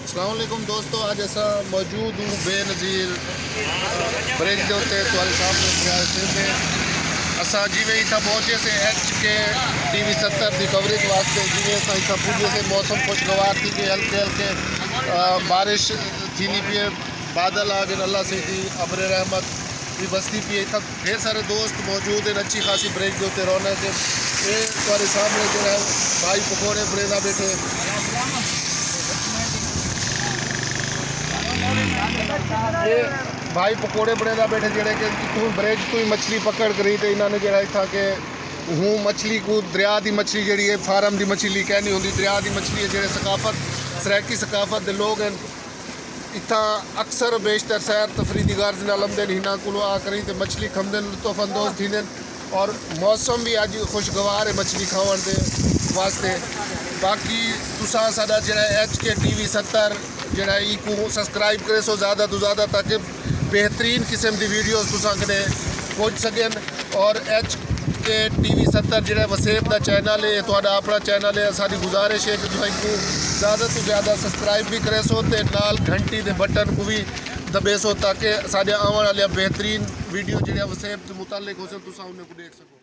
अस्सलाम वालेकुम दोस्तों, आज ऐसा मौजूद हूँ बेनज़ीर ब्रिज के उत्ते तुहाडे सामने असा जिमें इतना पहुँचे से HK TV 70 की कवरेज वास्ते जिमें असा इतना पुजे से मौसम खुशगवार थी कि हल्के हल्के बारिश थी पी बादल आ गए अल्लाह से थी अब्र रहमत भी बसती पी इतना ढेर सारे दोस्त मौजूद हैं। अच्छी खासी ब्रिज के उत्ते रौनक है। ये तुहाडे सामने जो है भाई पकौड़े बरेदा बैठे ये भाई पकौड़े बरेदा बैठे जेड़े कि इतों ब्रिज तो ही मछली पकड़ करी तो इन्होंने जरा इतना कि हूँ मछली को दरिया की मछली जी है फार्म की मछली कहनी होंगी दरिया की मछली है। जो सकाफत सराकी सकाफत के लोग हैं इतना अक्सर बेशतर सैर तफरी की गर्ज न लमदे हिना को आ करी तो मछली खमदे लुत्फ अंदोज थींदे और मौसम भी अज खुशगवार है मछली खावन के वास्ते। बाकी तुसा साडा जो HK TV 70 जरा को सब्सक्राइब करे सो ज़्यादा तो ज़्यादा ताकि बेहतरीन किस्म की वीडियोस तुसा कने पहुँच सकें। और HK TV 70 जो वसेब का चैनल है तुहाडा अपना चैनल है। साडी गुजारिश है कि तुम को ज़्यादा तो ज़्यादा सब्सक्राइब भी करे सो ते नाल घंटी के बटन को भी दबे सो ताकि साडे आने वाले बेहतरीन वीडियो जो वसेब के मुतालिक हो तुसा उन्हें को देख सको।